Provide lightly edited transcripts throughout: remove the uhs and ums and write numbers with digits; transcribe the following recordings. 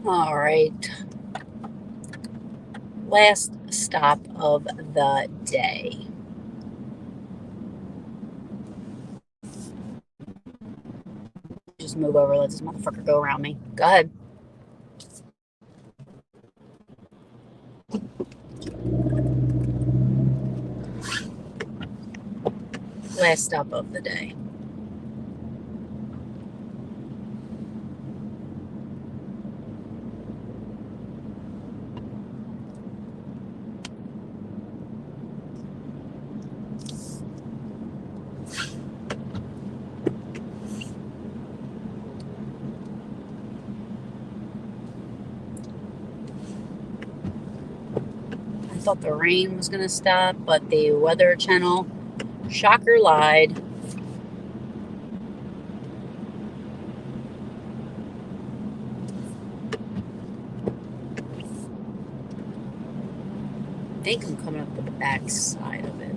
All right. Last stop of the day. Just move over. Let this motherfucker go around me. Go ahead. Last stop of the day. I thought the rain was going to stop, but the Weather Channel, shocker, lied. I think I'm coming up the back side of it.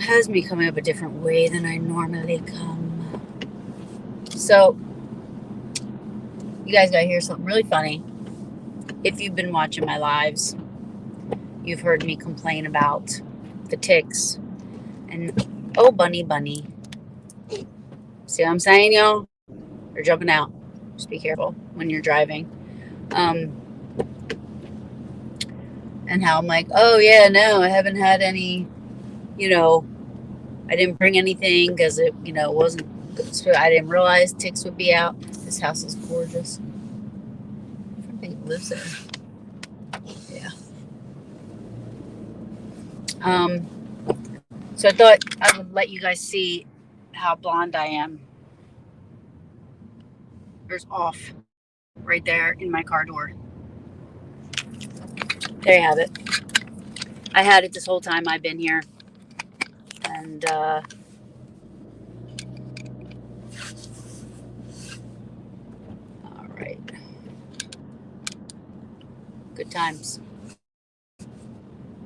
Has me coming up a different way than I normally come. So, you guys got to hear something really funny. If you've been watching my lives, you've heard me complain about the ticks. And, oh, bunny. See what I'm saying, y'all? They're jumping out. Just be careful when you're driving. And how I'm like, oh, yeah, no, I haven't had any, I didn't bring anything because it, wasn't, I didn't realize ticks would be out. This house is gorgeous. I think it lives there. Yeah. So I thought I would let you guys see how blonde I am. There's off right there in my car door. There you have it. I had it this whole time I've been here. And, all right. Good times.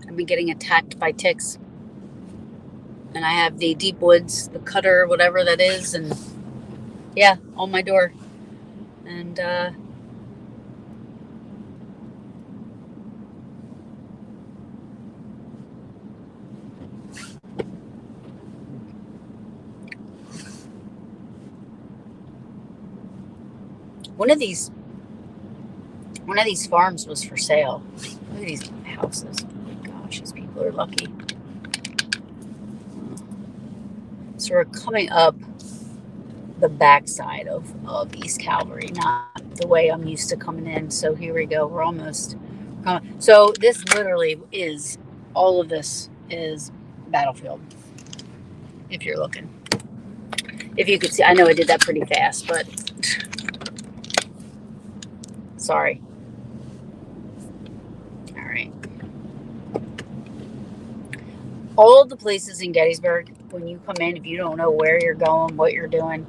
I've been getting attacked by ticks. And I have the deep woods, the cutter, whatever that is, and yeah, on my door. And one of these farms was for sale. Look at these houses. Oh my gosh, these people are lucky. So we're coming up the backside of East Calvary, not the way I'm used to coming in. So here we go. We're almost coming. So this literally is, all of this is battlefield. If you're looking. If you could see, I know I did that pretty fast, but sorry. All right. All the places in Gettysburg, when you come in, if you don't know where you're going, what you're doing,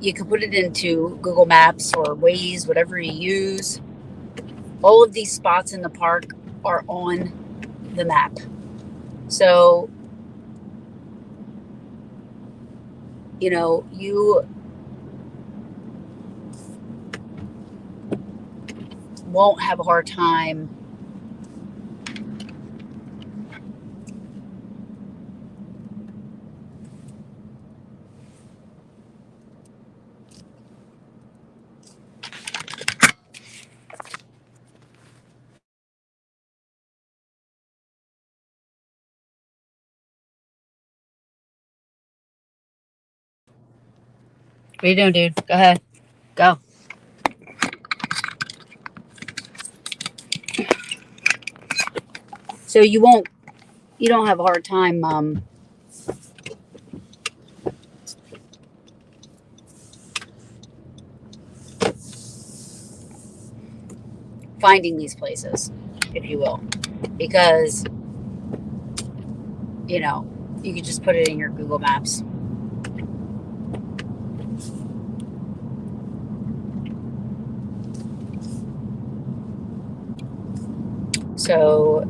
you can put it into Google Maps or Waze, whatever you use. All of these spots in the park are on the map. So, you won't have a hard time What are you doing, dude? Go ahead. Go. So you don't have a hard time finding these places, if you will, because, you could just put it in your Google Maps. So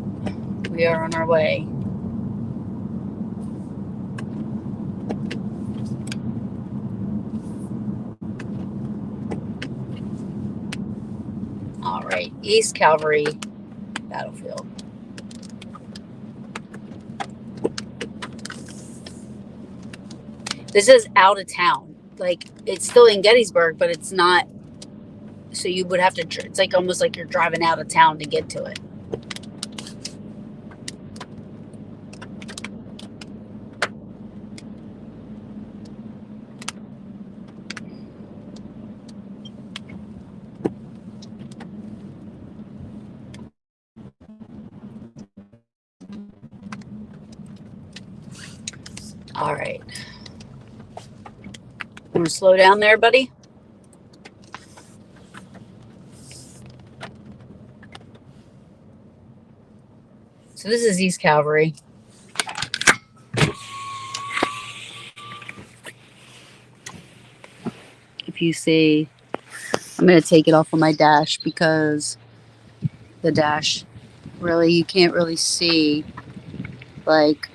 we are on our way. right, East Calvary battlefield. This is out of town. Like, it's still in Gettysburg, but it's not. So you would have to, it's like almost like you're driving out of town to get to it. All right. Want to slow down there, buddy? So this is East Calvary. If you see, I'm going to take it off of my dash because the dash, really, you can't really see, like,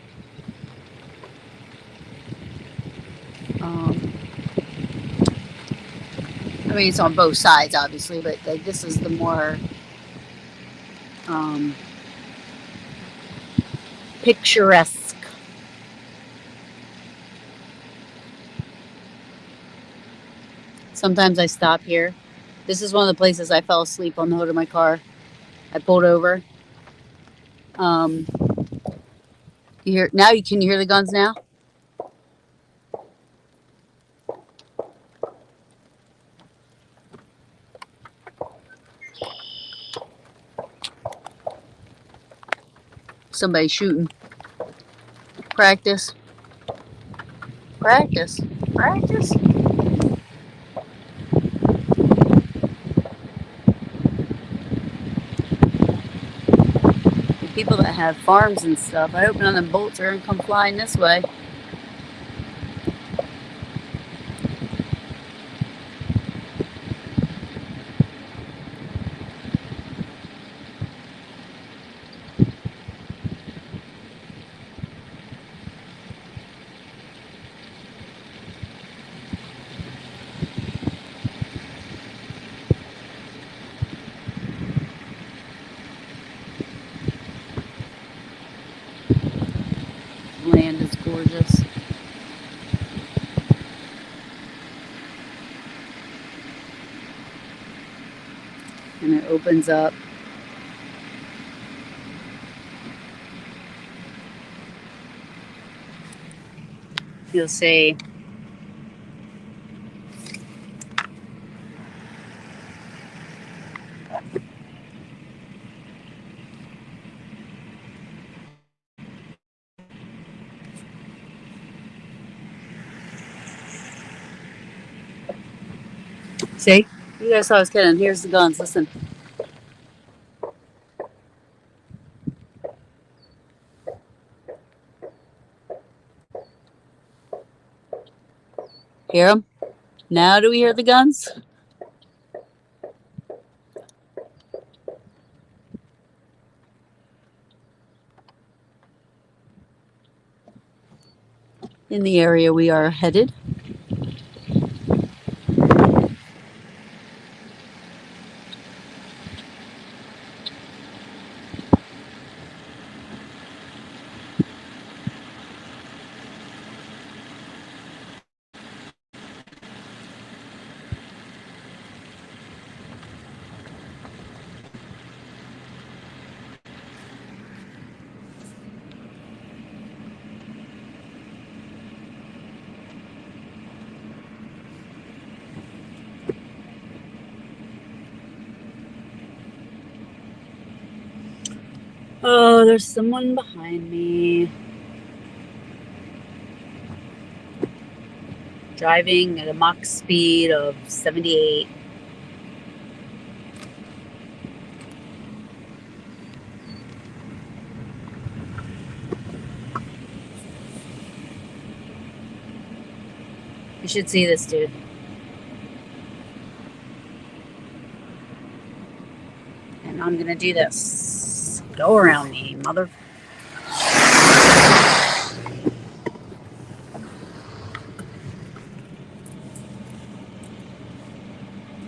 I mean, it's on both sides, obviously, but like this is the more picturesque. Sometimes I stop here. This is one of the places I fell asleep on the hood of my car. I pulled over. You hear now? Can you hear the guns now? Somebody shooting. Practice. Practice. Practice. The people that have farms and stuff, I hope none of them bolts are going to come flying this way. Land is gorgeous. And it opens up. You'll see see? You guys thought I was kidding. Here's the guns. Listen. Hear them? Now do we hear the guns? In the area we are headed. Oh, there's someone behind me. Driving at a Mach speed of 78. You should see this dude. And I'm gonna do this. Go around me, mother.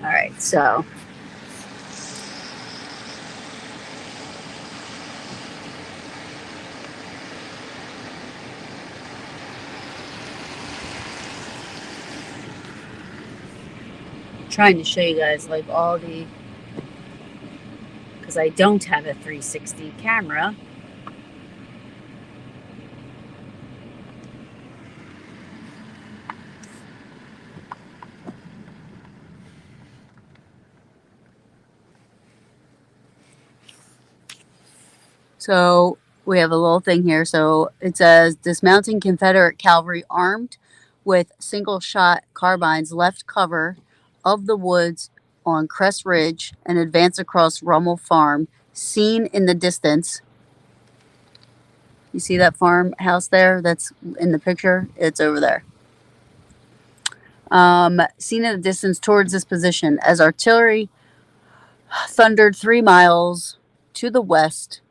Alright, so trying to show you guys like all the, because I don't have a 360 camera. So we have a little thing here. So it says dismounting Confederate cavalry armed with single shot carbines left cover of the woods on Crest Ridge and advance across Rummel Farm, seen in the distance. You see that farmhouse there that's in the picture? It's over there. Seen in the distance towards this position as artillery thundered 3 miles to the west.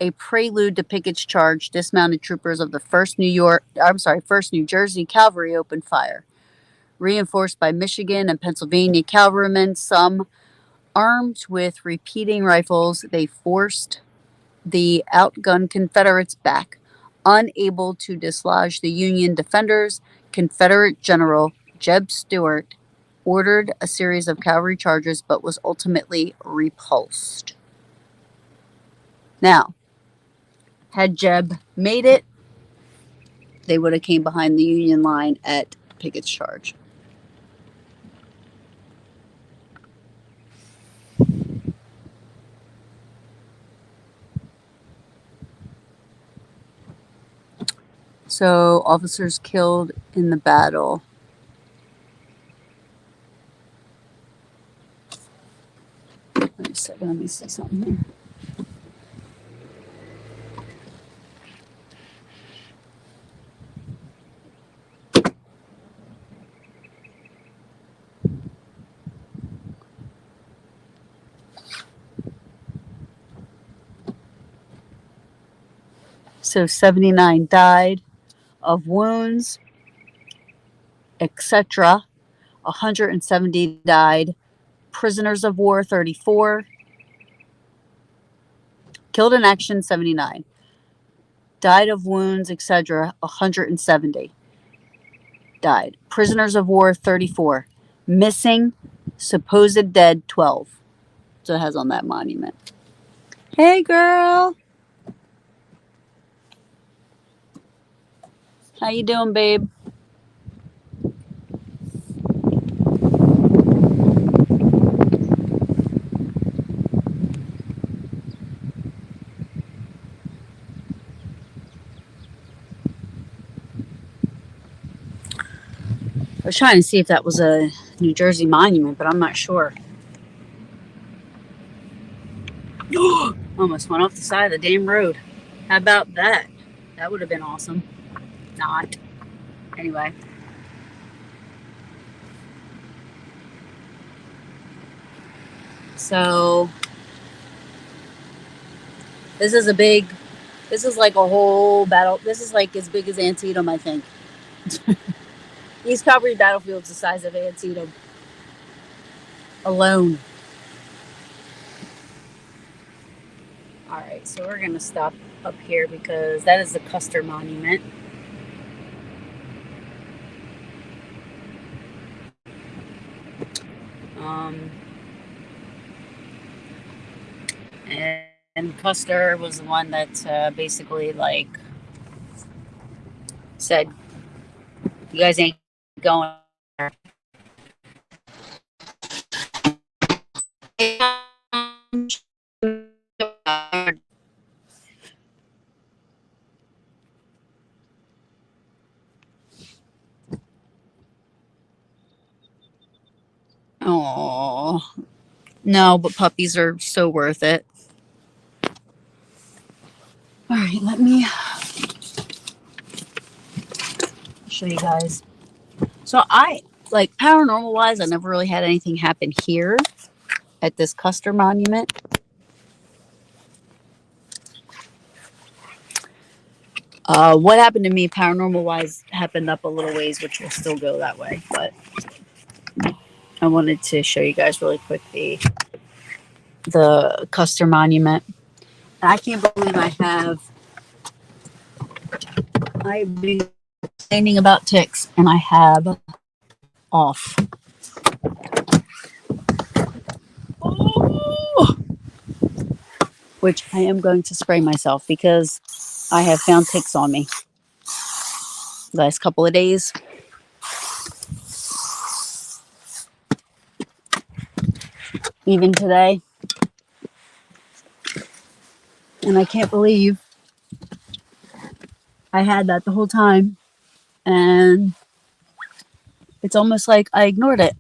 A prelude to Pickett's charge, dismounted troopers of the 1st New Jersey Cavalry opened fire. Reinforced by Michigan and Pennsylvania cavalrymen, some armed with repeating rifles, they forced the outgunned Confederates back. Unable to dislodge the Union defenders, Confederate General Jeb Stuart ordered a series of cavalry charges but was ultimately repulsed. Now, had Jeb made it, they would have came behind the Union line at Pickett's charge. So, officers killed in the battle. Wait a second, let me see something here. So 79 died of wounds, etc. 170 died. Prisoners of war, 34. Killed in action, 79. Died of wounds, etc. 170 died. Prisoners of war, 34. Missing, supposed dead, 12. So it has on that monument. Hey, girl. How you doing, babe? I was trying to see if that was a New Jersey monument, but I'm not sure. Almost went off the side of the damn road. How about that? That would have been awesome. Not. Anyway. So, this is like a whole battle. This is like as big as Antietam, I think. East Calvary Battlefield's the size of Antietam alone. All right, so we're going to stop up here because that is the Custer Monument. And Custer was the one that basically like said, you guys ain't going there. Oh, no, but puppies are so worth it. All right, let me show you guys. So I, like, paranormal wise, I never really had anything happen here at this Custer Monument. What happened to me paranormal wise happened up a little ways, which will still go that way, but I wanted to show you guys really quick the Custer Monument. And I can't believe I've been complaining about ticks and I have off. Oh! Which I am going to spray myself because I have found ticks on me the last couple of days. Even today. And I can't believe I had that the whole time. And it's almost like I ignored it.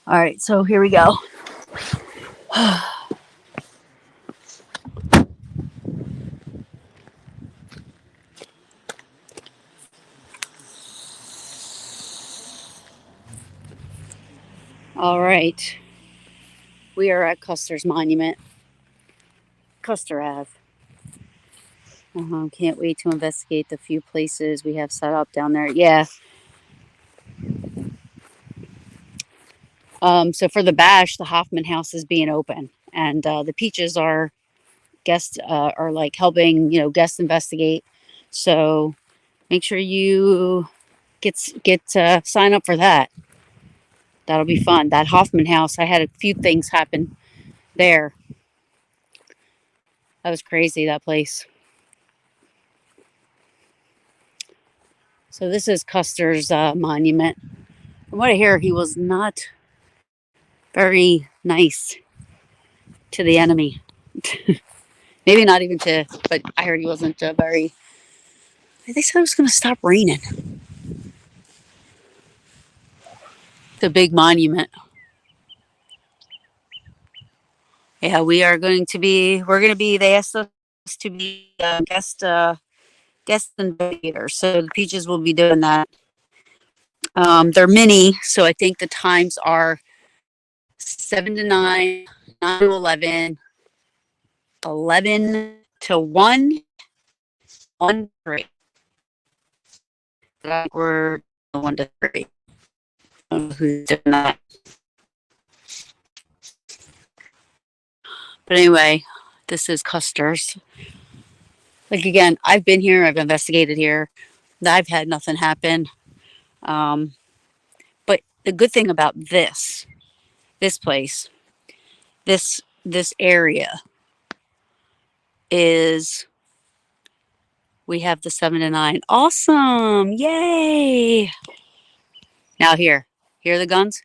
All right, so here we go. All right. We are at Custer's Monument. Custer Ave. Can't wait to investigate the few places we have set up down there. Yeah. So for the bash, the Hoffman House is being open, and the Peaches are like helping guests investigate. So make sure you get sign up for that. That'll be fun. That Hoffman House, I had a few things happen there. That was crazy, that place. So this is Custer's monument. From what I hear, he was not very nice to the enemy. Maybe not even to, but I heard he wasn't very. They said it was going to stop raining. The big monument. Yeah, we're going to be, they asked us to be guest investigators. So the Peaches will be doing that. They're mini, so I think the times are 7 to 9, 9 to 11, 11 to 1, 1 to 3. I think we're 1 to 3. I don't know who's doing that. But anyway, this is Custer's. Like, again, I've been here, I've investigated here, I've had nothing happen. But the good thing about this place, this area is we have the 7 to 9. Awesome. Yay. Now hear the guns?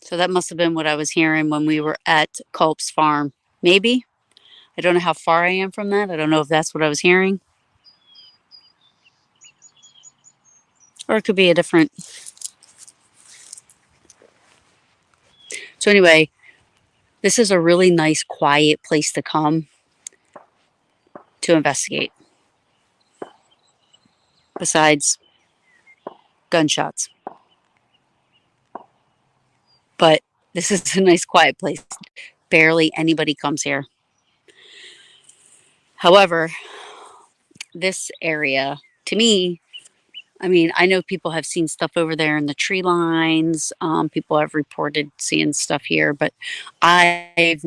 So that must have been what I was hearing when we were at Culp's farm. Maybe. I don't know how far I am from that. I don't know if that's what I was hearing. Or it could be a different. So anyway, this is a really nice, quiet place to come to investigate. Besides gunshots. But this is a nice, quiet place. Barely anybody comes here. However, this area, to me, I mean, I know people have seen stuff over there in the tree lines. People have reported seeing stuff here, but I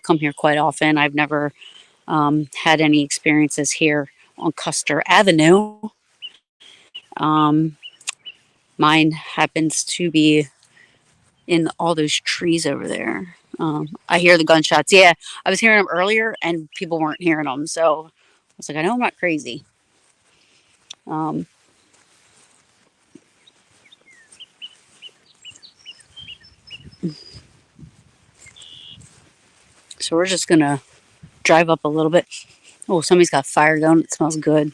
come here quite often. I've never had any experiences here on Custer Avenue. Mine happens to be in all those trees over there. I hear the gunshots. Yeah, I was hearing them earlier and people weren't hearing them. So I was like, I know I'm not crazy. So we're just going to drive up a little bit. Oh, somebody's got fire going. It smells good.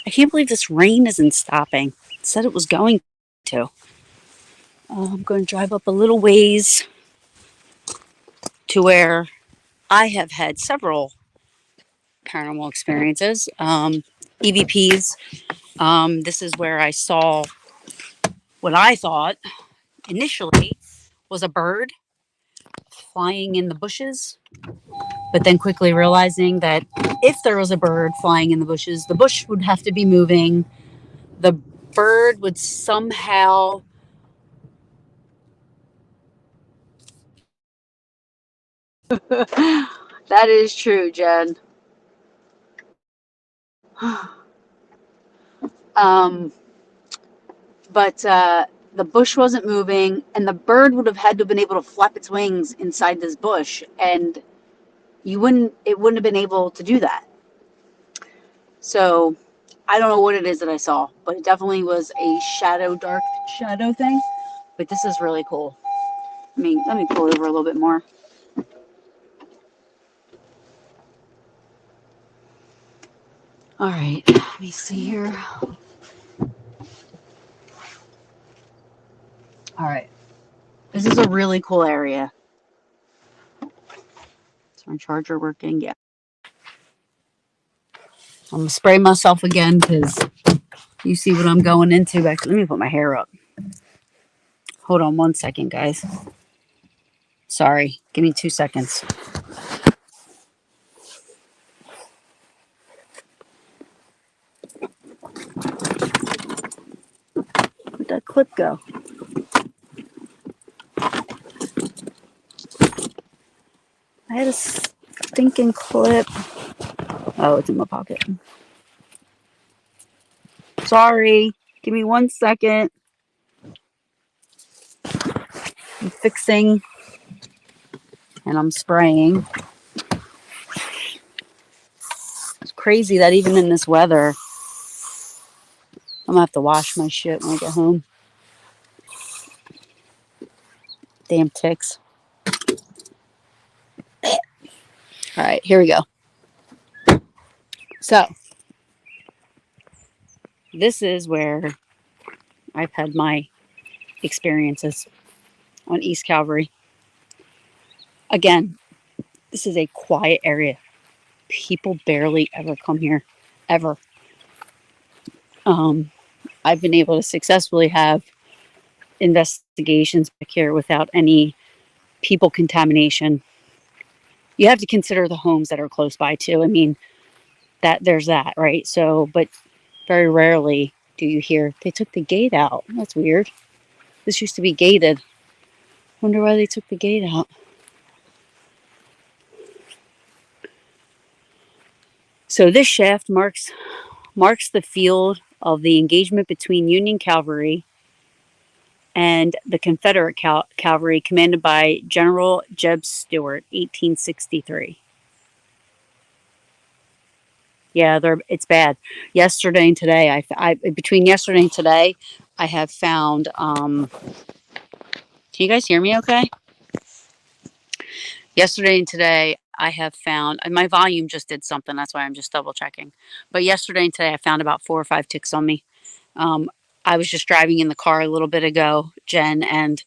I can't believe this rain isn't stopping. It said it was going to. I'm going to drive up a little ways to where I have had several paranormal experiences. EVPs. This is where I saw what I thought initially was a bird flying in the bushes, but then quickly realizing that if there was a bird flying in the bushes, the bush would have to be moving. The bird would somehow That is true, Jen. um, but the bush wasn't moving, and the bird would have had to have been able to flap its wings inside this bush, and it wouldn't have been able to do that. So I don't know what it is that I saw, but it definitely was a dark shadow thing. But this is really cool. Let me pull over a little bit more. All right, let me see here. All right, this is a really cool area. Is my charger working? Yeah. I'm gonna spray myself again because you see what I'm going into. Actually, let me put my hair up. Hold on 1 second, guys. Sorry, give me 2 seconds. Where'd that clip go? I had a stinking clip. Oh, it's in my pocket. Sorry. Give me 1 second. I'm fixing and I'm spraying. It's crazy that even in this weather, I'm gonna have to wash my shit when I get home. Damn ticks. All right, here we go. So, this is where I've had my experiences on East Calvary. Again, this is a quiet area. People barely ever come here, ever. I've been able to successfully have investigations back here without any people contamination. You have to consider the homes that are close by too. I mean, that there's that, right? So, but very rarely do you hear they took the gate out. That's weird. This used to be gated. Wonder why they took the gate out. So this shaft marks the field of the engagement between Union Cavalry and the Confederate Cavalry commanded by General Jeb Stuart, 1863. Yeah, it's bad. Yesterday and today, between yesterday and today, I have found. Can you guys hear me? Okay. Yesterday and today, I have found my volume just did something. That's why I'm just double checking. But yesterday and today, I found about 4 or 5 ticks on me. I was just driving in the car a little bit ago, Jen, and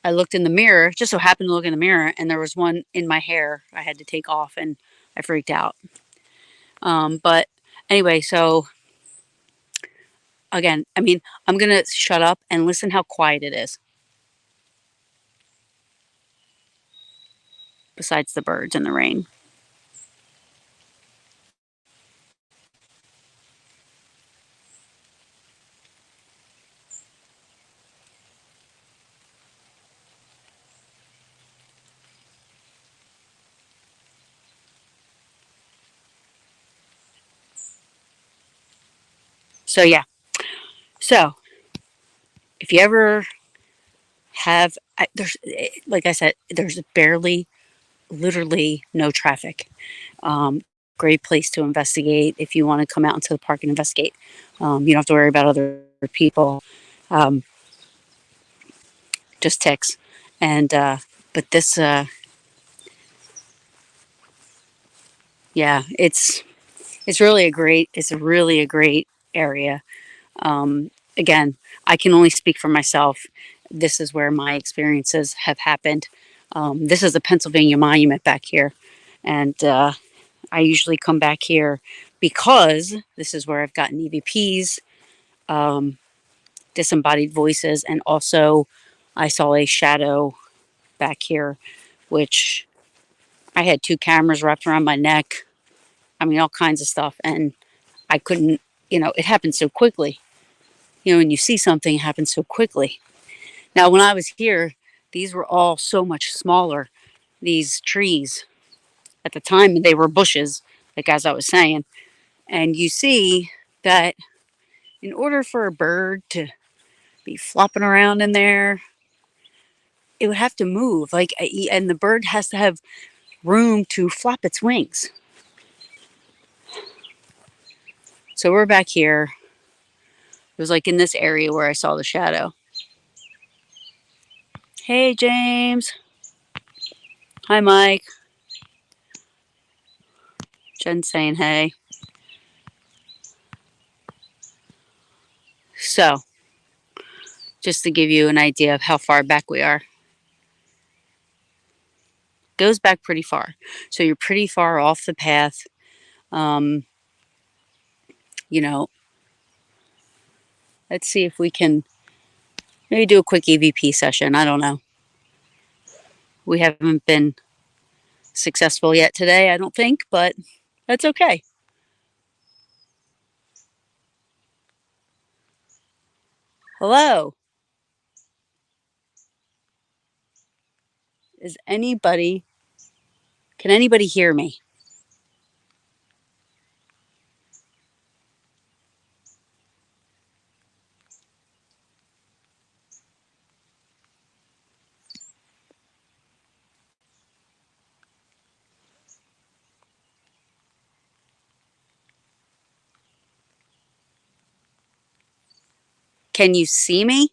I looked in the mirror. Just so happened to look in the mirror, and there was one in my hair. I had to take off, and I freaked out. But anyway, so again, I'm gonna shut up and listen how quiet it is. Besides the birds and the rain. So yeah. So if you ever have, like I said, there's literally no traffic. Great place to investigate if you want to come out into the park and investigate. You don't have to worry about other people. Um, just ticks. And but this, yeah, it's really a great area. Again, I can only speak for myself. This is where my experiences have happened. This is a Pennsylvania monument back here, and I usually come back here because this is where I've gotten EVPs, um, disembodied voices, and also I saw a shadow back here, which I had 2 cameras wrapped around my neck. All kinds of stuff, and I couldn't. It happened so quickly. When you see something, it happens so quickly. Now, when I was here, these were all so much smaller. these trees. At the time, they were bushes, like as I was saying. And you see that in order for a bird to be flopping around in there, it would have to move. And the bird has to have room to flop its wings. So we're back here. It was like in this area where I saw the shadow. Hey, James. Hi, Mike. Jen saying hey. So, just to give you an idea of how far back we are, goes back pretty far. So you're pretty far off the path. Um, you know, let's see if we can maybe do a quick EVP session. I don't know. We haven't been successful yet today, I don't think, but that's okay. Hello. Is anybody, can anybody hear me? Can you see me?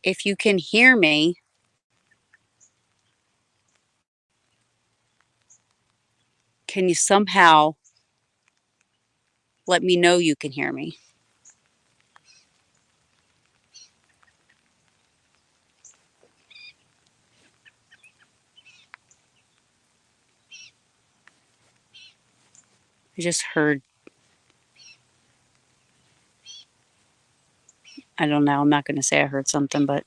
If you can hear me, can you somehow let me know you can hear me? I just heard, I don't know, I'm not going to say I heard something, but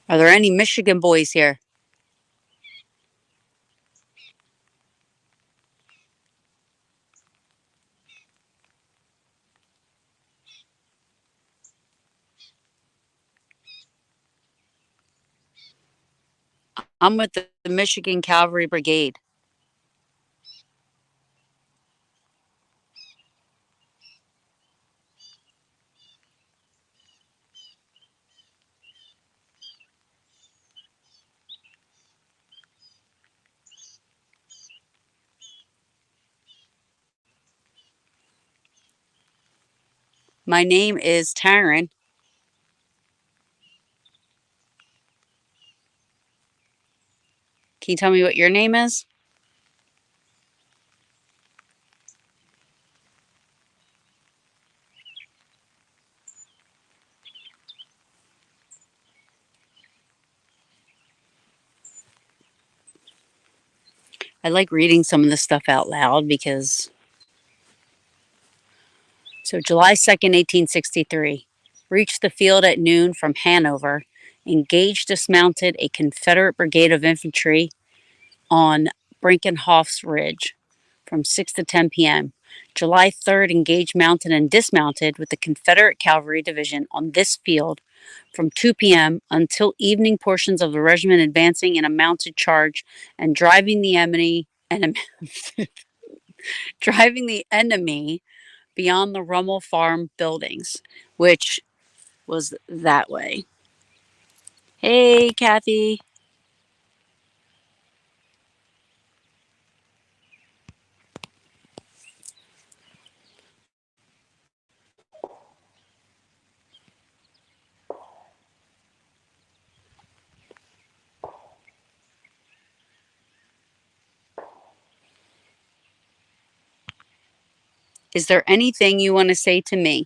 are there any Michigan boys here? I'm with the Michigan Calvary Brigade. My name is Taryn. Can you tell me what your name is? I like reading some of this stuff out loud because. So, July 2nd, 1863. Reached the field at noon from Hanover. Engaged, dismounted a Confederate brigade of infantry on Brinkenhoff's Ridge from 6 to 10 p.m. July 3rd, engaged, mounted, and dismounted with the Confederate Cavalry Division on this field from 2 p.m. until evening, portions of the regiment advancing in a mounted charge and driving the enemy driving the enemy beyond the Rummel Farm buildings, which was that way. Hey, Kathy. Is there anything you want to say to me?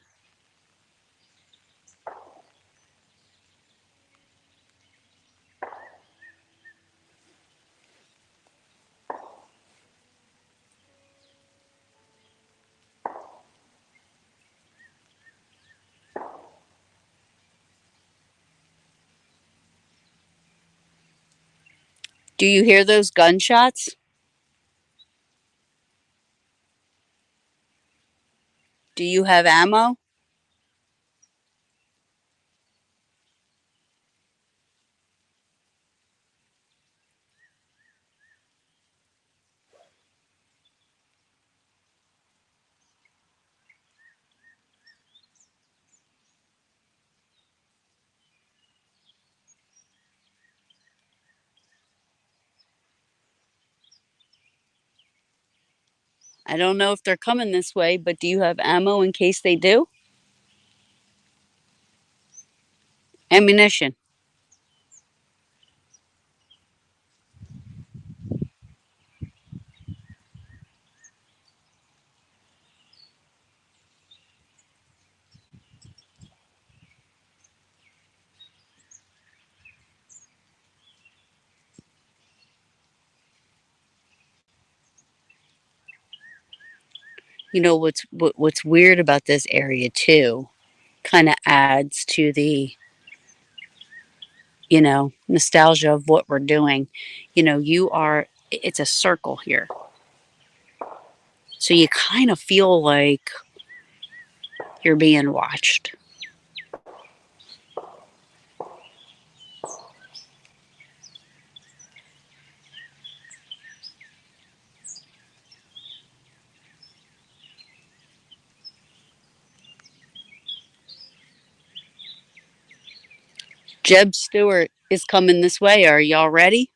Do you hear those gunshots? Do you have ammo? I don't know if they're coming this way, but do you have ammo in case they do? Ammunition. You know what's weird about this area too, kind of adds to the, nostalgia of what we're doing. It's a circle here. So you kind of feel like you're being watched. Jeb Stewart is coming this way. Are y'all ready?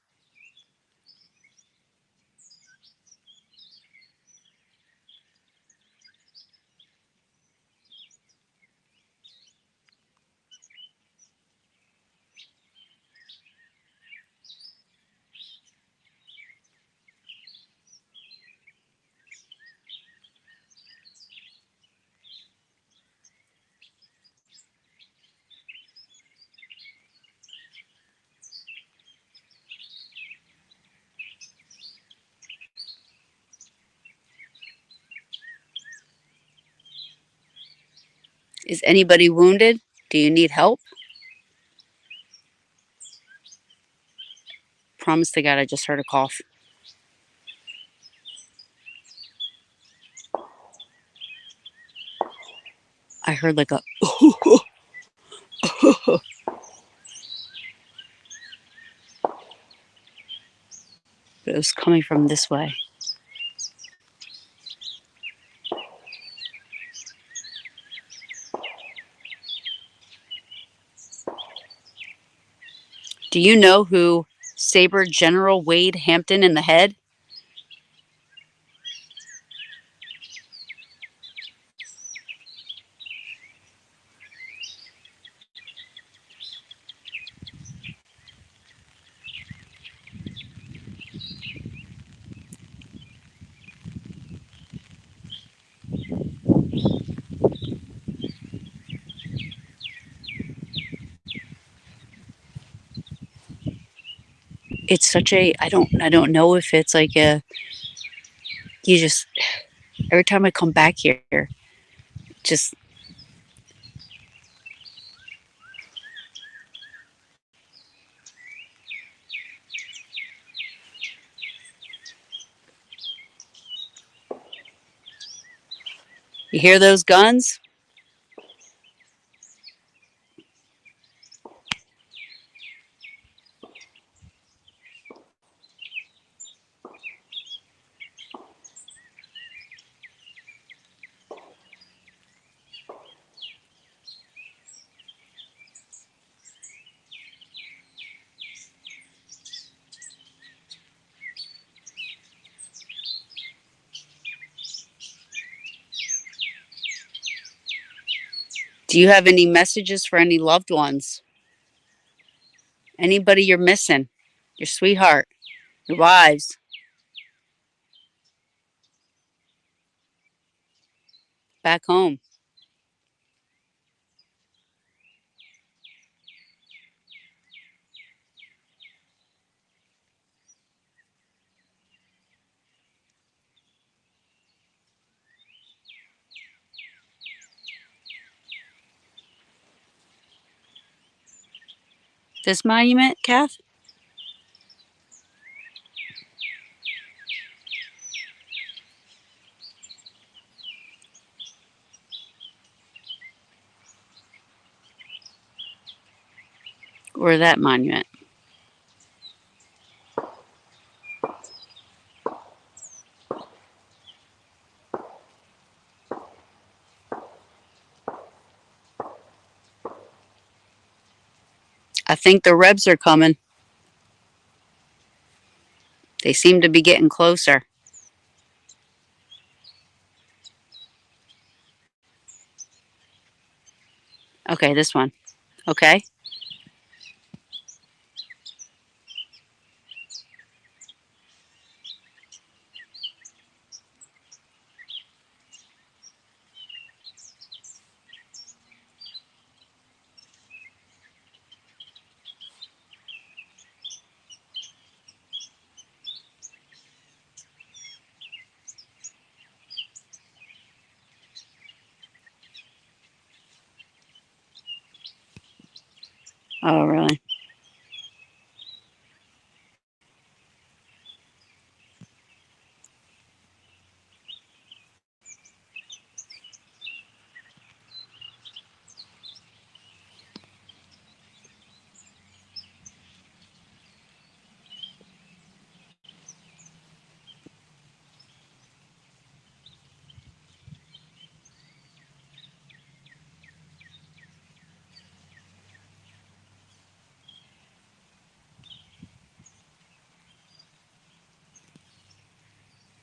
Is anybody wounded? Do you need help? Promise to God, I just heard a cough. I heard like a but it was coming from this way. Do you know who Sabre General Wade Hampton in the head? It's such a I don't know if it's like a you just every time I come back here, just you hear those guns? Do you have any messages for any loved ones? Anybody you're missing? Your sweetheart, your wives? back home. This monument, Kath? Or that monument? I think the Rebs are coming. They seem to be getting closer. Okay, this one. Okay. Oh, really?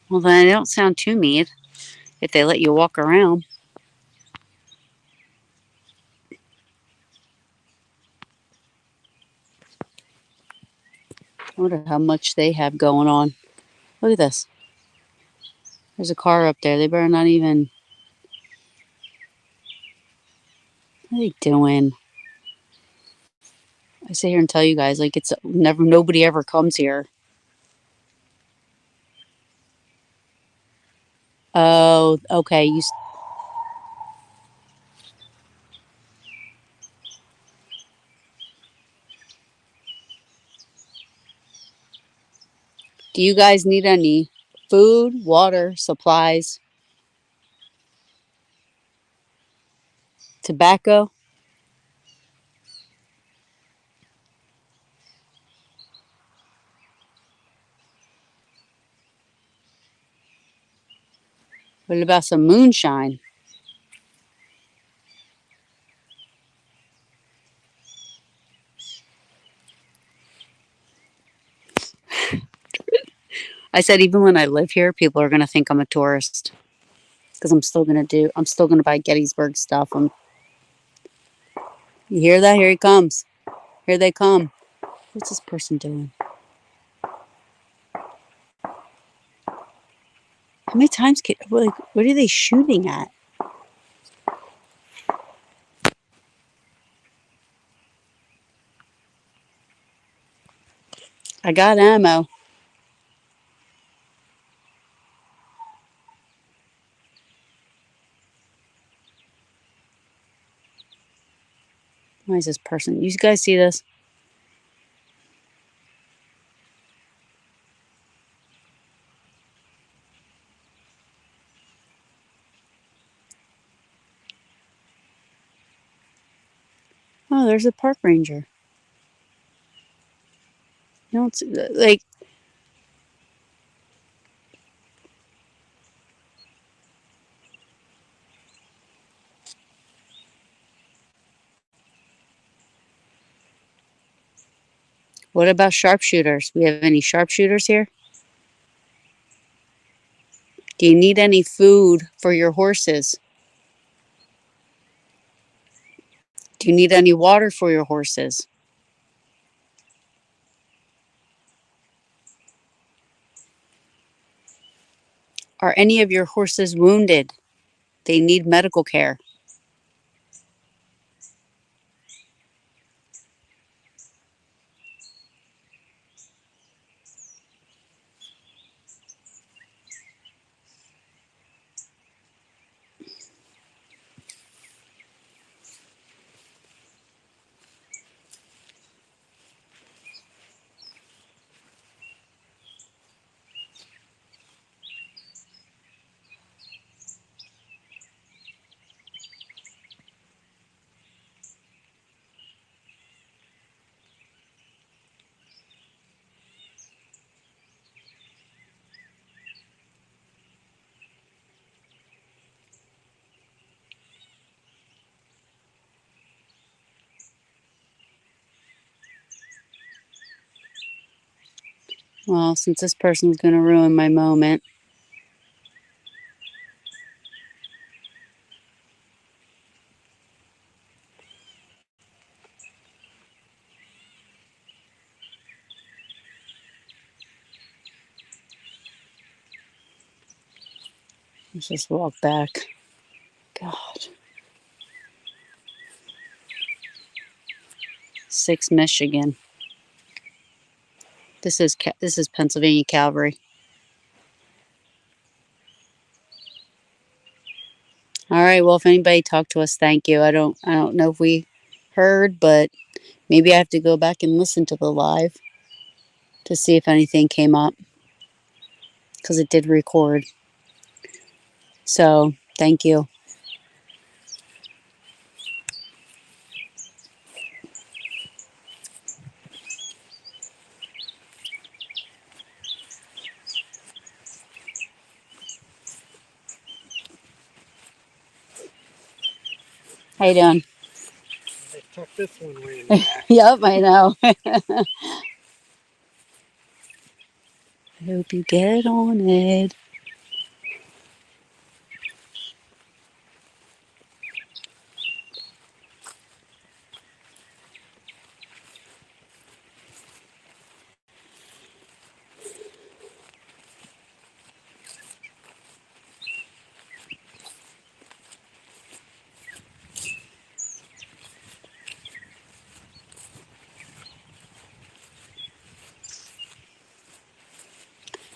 Well, then they don't sound too mean if they let you walk around. I wonder how much they have going on. Look at this. There's a car up there. They better not even. What are they doing? I sit here and tell you guys, like, it's never, nobody ever comes here. Oh, okay. Do you guys need any food, water, supplies, tobacco? What about some moonshine? I said, even when I live here, people are going to think I'm a tourist because I'm still going to buy Gettysburg stuff. You hear that? Here he comes. Here they come. What's this person doing? How many times what are they shooting at? I got ammo. Why is this person? You guys see this? Oh, there's a park ranger. You don't see, like, what about sharpshooters? We have any sharpshooters here? Do you need any food for your horses? Do you need any water for your horses? Are any of your horses wounded? They need medical care. Well, since this person's going to ruin my moment, let's just walk back. God. 6 Michigan. This is Pennsylvania Calvary. All right. Well, if anybody talked to us, thank you. I don't know if we heard, but maybe I have to go back and listen to the live to see if anything came up because it did record. So, thank you. How you doing? I tucked this one way in the back. Yep, I know. I hope you get on it.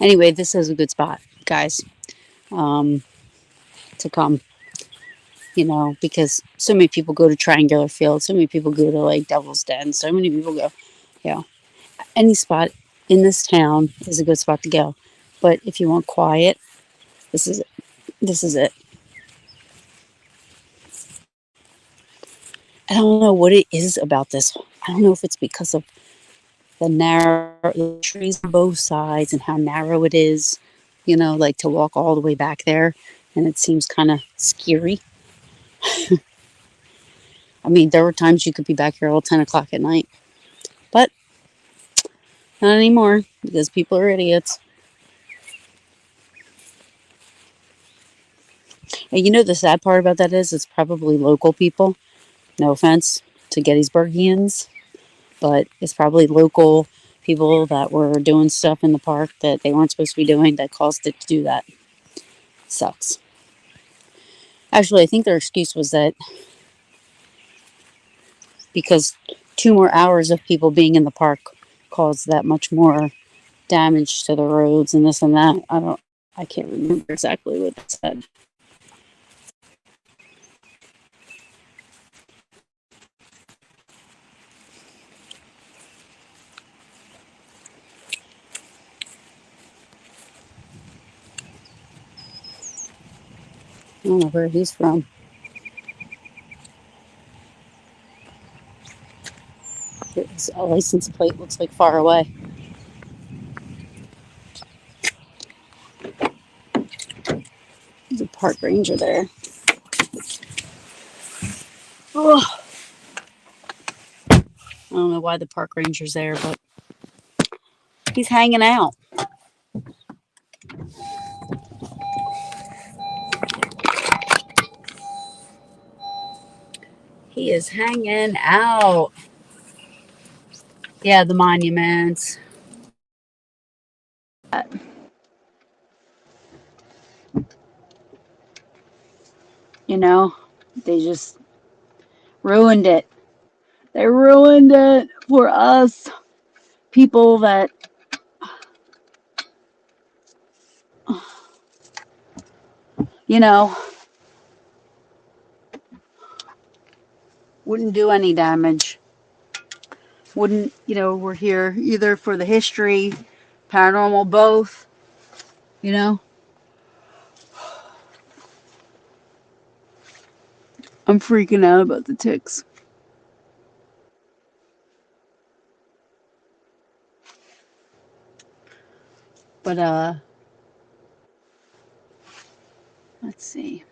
Anyway, this is a good spot, guys, um, to come. Because so many people go to Triangular Field, so many people go to like Devil's Den, so many people go. Yeah, any spot in this town is a good spot to go. But if you want quiet, this is it. This is it. I don't know what it is about this. I don't know if it's because of the trees on both sides and how narrow it is. Like to walk all the way back there, and it seems kind of scary. I mean, there were times you could be back here all 10 o'clock at night, but not anymore because people are idiots. And the sad part about that is it's probably local people. No offense to Gettysburgians, but it's probably local people that were doing stuff in the park that they weren't supposed to be doing that caused it to do that. Sucks. Actually, I think their excuse was that because 2 more hours of people being in the park caused that much more damage to the roads and this and that. I can't remember exactly what they said. I don't know where he's from. His license plate looks like far away. There's a park ranger there. Ugh. I don't know why the park ranger's there, but he's hanging out. He is hanging out. Yeah, the monuments. They just ruined it. They ruined it for us people that, you know, wouldn't do any damage. Wouldn't, we're here either for the history, paranormal, both, you know. I'm freaking out about the ticks. But, let's see.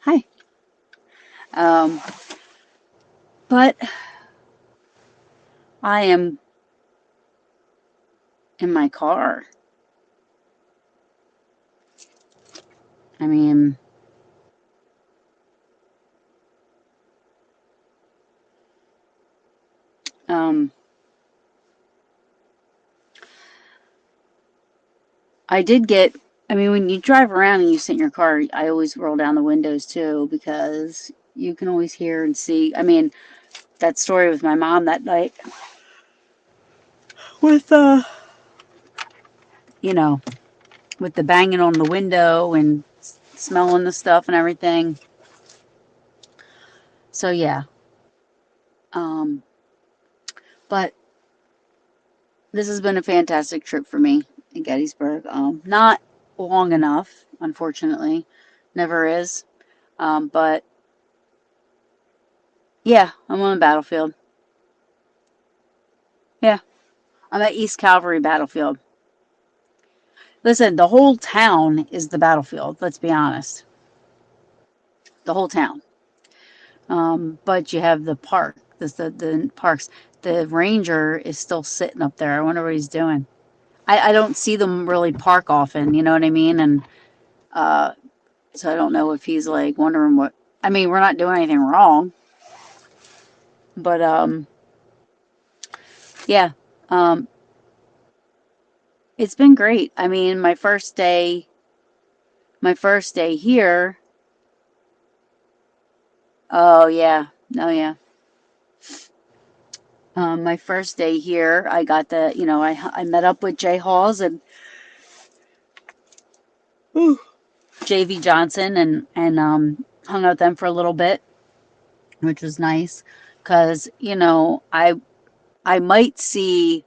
Hi. Um, but I am in my car. I mean, um, I did get, I mean, when you drive around and you sit in your car, I always roll down the windows too because you can always hear and see. I mean, that story with my mom that night with, you know, with the banging on the window and smelling the stuff and everything. So, yeah. Um, but this has been a fantastic trip for me in Gettysburg. Not long enough, unfortunately. Never is. But yeah, I'm on the battlefield. Yeah, I'm at East Calvary battlefield. Listen, the whole town is the battlefield. Let's be honest, the whole town. But you have the park, the parks. The ranger is still sitting up there. I wonder what he's doing. I don't see them really park often. You know what I mean? And uh, so I don't know if he's like wondering what. I mean, we're not doing anything wrong, but yeah, um, it's been great. I mean, my first day here. Oh yeah, oh yeah. My first day here, I got I met up with Jay Halls and JV Johnson and hung out with them for a little bit, which was nice because I might see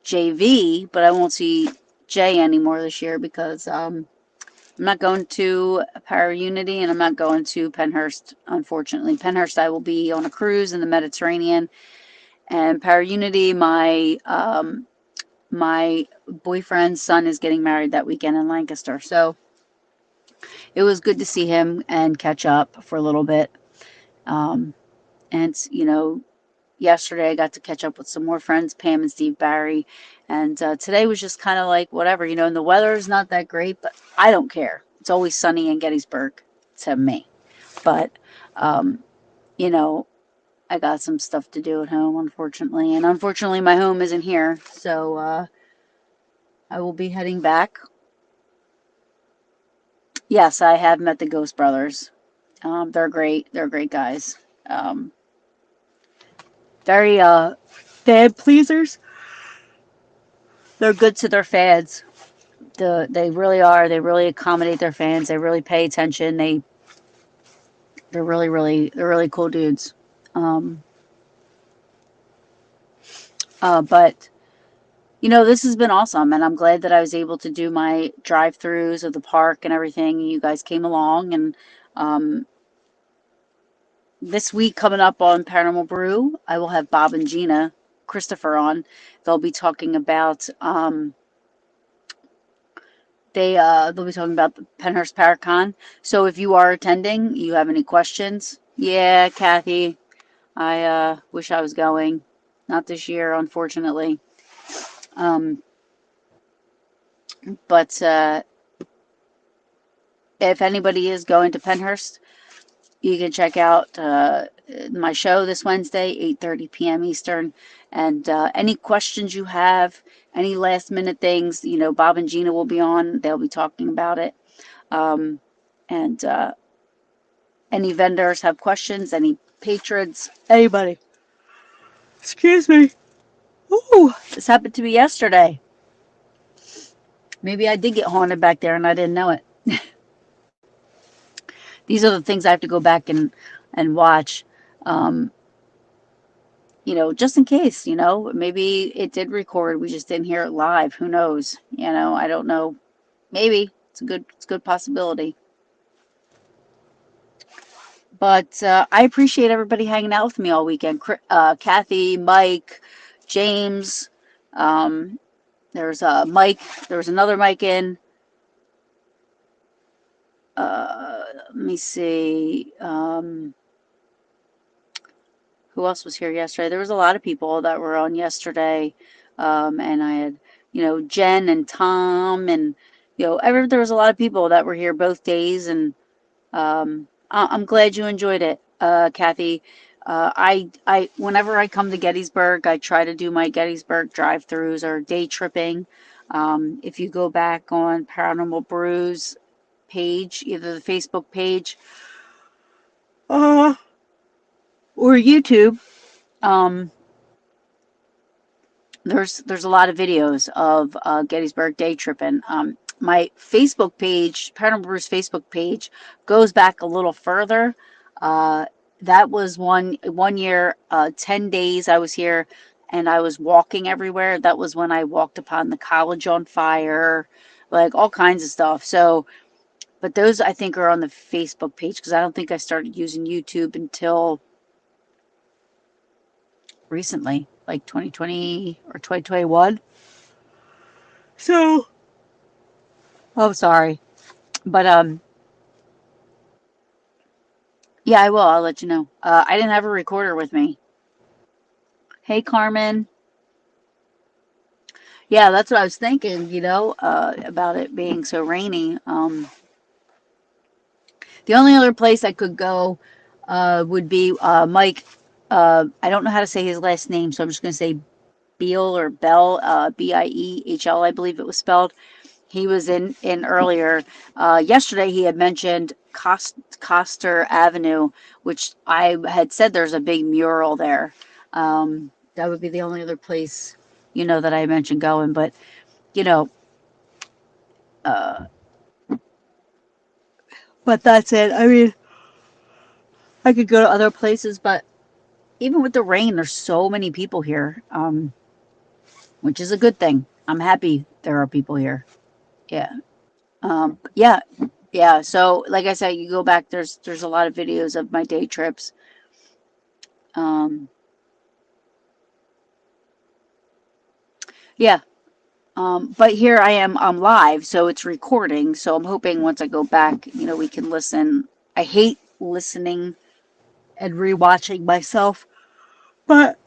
JV, but I won't see Jay anymore this year because I'm not going to Para Unity and I'm not going to Penhurst. Unfortunately, Penhurst I will be on a cruise in the Mediterranean, and Para Unity my boyfriend's son is getting married that weekend in Lancaster. So it was good to see him and catch up for a little bit. Um, and, yesterday I got to catch up with some more friends, Pam and Steve Barry. And today was just kind of like whatever, and the weather is not that great, but I don't care. It's always sunny in Gettysburg to me. But, um, you know, I got some stuff to do at home, unfortunately. And unfortunately, my home isn't here. So I will be heading back. Yes, I have met the Ghost Brothers. They're great. They're great guys. Um, very fan pleasers. They're good to their fans. They really are. They really accommodate their fans. They really pay attention. They're really cool dudes. Um, but this has been awesome, and I'm glad that I was able to do my drive-throughs of the park and everything. You guys came along, and um, this week coming up on Paranormal Brew, I will have Bob and Gina Christopher on. They'll be talking about they'll be talking about the Penhurst Paracon. So if you are attending, you have any questions? Yeah, Kathy, I wish I was going. Not this year, unfortunately. Um, but if anybody is going to Penhurst, you can check out my show this Wednesday, 8:30 p.m. Eastern. And any questions you have, any last minute things, Bob and Gina will be on. They'll be talking about it. Um, and any vendors have questions, any patrons, anybody. Excuse me. Ooh, this happened to me yesterday. Maybe I did get haunted back there and I didn't know it. These are the things I have to go back and watch. Um, just in case, maybe it did record. We just didn't hear it live. Who knows? I don't know. Maybe it's a good possibility. But I appreciate everybody hanging out with me all weekend. Kathy, Mike, James. Um, there's Mike. There was another Mike in. Let me see. Who else was here yesterday? There was a lot of people that were on yesterday. And I had, Jen and Tom and, there was a lot of people that were here both days. And I'm glad you enjoyed it, Kathy. Whenever I come to Gettysburg, I try to do my Gettysburg drive-throughs or day tripping. If you go back on Paranormal Brews page, either the Facebook page uh, or YouTube, um, there's a lot of videos of Gettysburg day tripping. My Facebook page, Paranormal Brews Facebook page, goes back a little further. Uh, that was one year, 10 days I was here, and I was walking everywhere. That was when I walked upon the college on fire, like all kinds of stuff. So, but those I think are on the Facebook page because I don't think I started using YouTube until recently, like 2020 or 2021. So, oh, sorry. But yeah, I will. I'll let you know. I didn't have a recorder with me. Hey, Carmen. Yeah, that's what I was thinking, about it being so rainy. The only other place I could go would be Mike. I don't know how to say his last name, so I'm just going to say Beal or Bell, Biehl, I believe it was spelled. He was in earlier. Yesterday, he had mentioned Coster Avenue, which I had said there's a big mural there. That would be the only other place, that I mentioned going. But, you know, uh, but that's it. I mean, I could go to other places, but even with the rain, there's so many people here, which is a good thing. I'm happy there are people here. Yeah. Yeah. Yeah. So, like I said, you go back. There's a lot of videos of my day trips. Um, yeah. But here I am. I'm live, so it's recording. So I'm hoping once I go back, we can listen. I hate listening and rewatching myself, but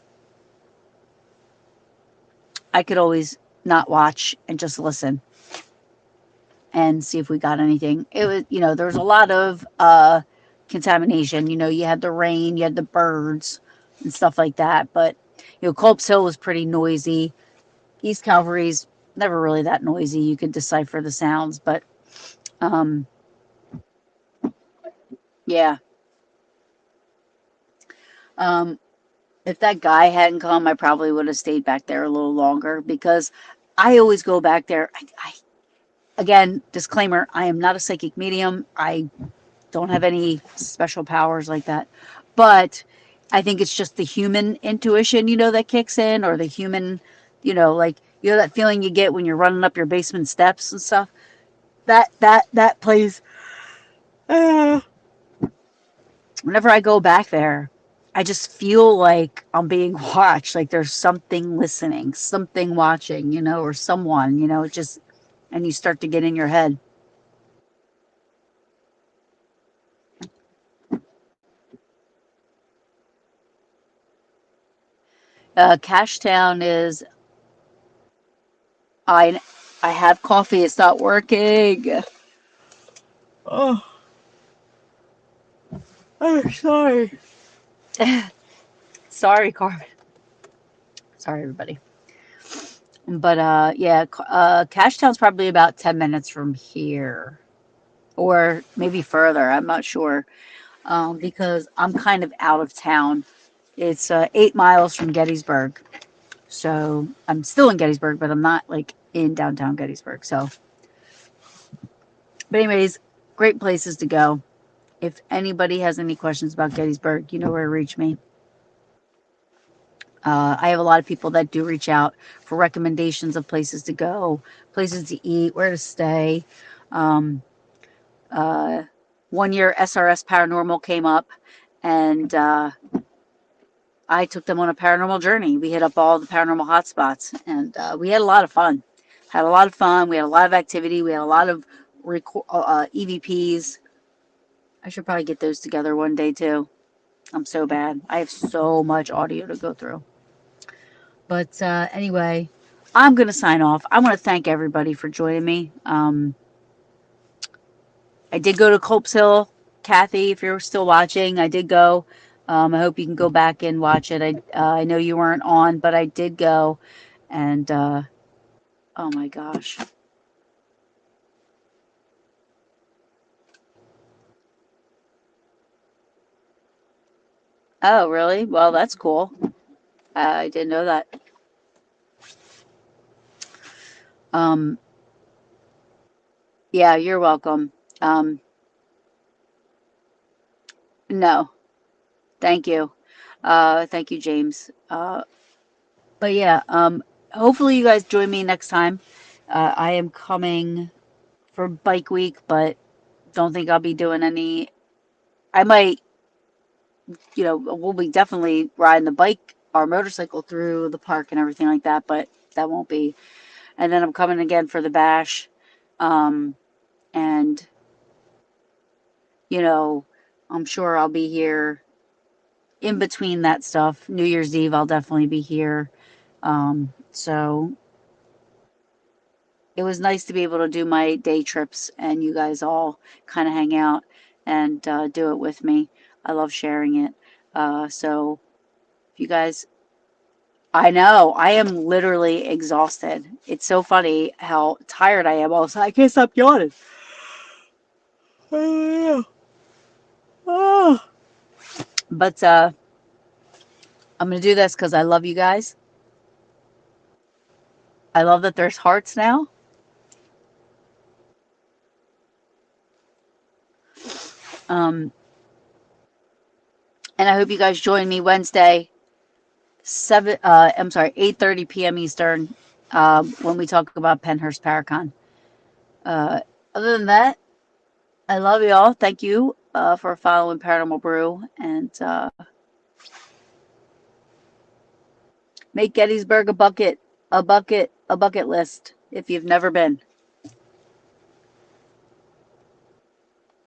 I could always not watch and just listen and see if we got anything. It was, there was a lot of contamination. You had the rain, you had the birds and stuff like that. But Culp's Hill was pretty noisy. East Calvary's never really that noisy. You could decipher the sounds, but um, yeah. Um, if that guy hadn't come, I probably would have stayed back there a little longer because I always go back there. Again, disclaimer: I am not a psychic medium. I don't have any special powers like that. But I think it's just the human intuition, that kicks in, or the human, like that feeling you get when you're running up your basement steps and stuff. That plays. Uh, Whenever I go back there, I just feel like I'm being watched. Like there's something listening, something watching, or someone, just, and you start to get in your head. Cashtown is I I have coffee. It's not working. Oh, I'm sorry. Sorry, Carmen. Sorry, everybody. But yeah, Cashtown's probably about 10 minutes from here, or maybe further. I'm not sure, because I'm kind of out of town. It's 8 miles from Gettysburg, so I'm still in Gettysburg, but I'm not like in downtown Gettysburg. So, but anyways, great places to go. If anybody has any questions about Gettysburg, you know where to reach me. I have a lot of people that do reach out for recommendations of places to go, places to eat, where to stay. Um, uh, one year, SRS Paranormal came up, and I took them on a paranormal journey. We hit up all the paranormal hotspots, and we had a lot of fun. Had a lot of fun. We had a lot of activity. We had a lot of EVPs. I should probably get those together one day too. I'm so bad. I have so much audio to go through. But anyway, I'm going to sign off. I want to thank everybody for joining me. I did go to Culp's Hill. Kathy, if you're still watching, I did go. I hope you can go back and watch it. I know you weren't on, but I did go. And oh my gosh. Oh, really? Well, that's cool. I didn't know that. Um, yeah, you're welcome. No, thank you. Thank you, James. But yeah, hopefully you guys join me next time. I am coming for bike week, but don't think I'll be doing any. I might, we'll be definitely riding the bike or motorcycle through the park and everything like that, but that won't be. And then I'm coming again for the bash. And, you know, I'm sure I'll be here in between that stuff. New Year's Eve, I'll definitely be here. So it was nice to be able to do my day trips and you guys all kind of hang out and do it with me. I love sharing it. So if you guys, I know I am literally exhausted. It's so funny how tired I am. Also, I can't stop yawning. Oh. But I'm gonna do this because I love you guys. I love that there's hearts now. Um, and I hope you guys join me Wednesday, 8:30 p.m. Eastern, when we talk about Penhurst Paracon. Uh, other than that, I love y'all. Thank you for following Paranormal Brew, and make Gettysburg a bucket list if you've never been.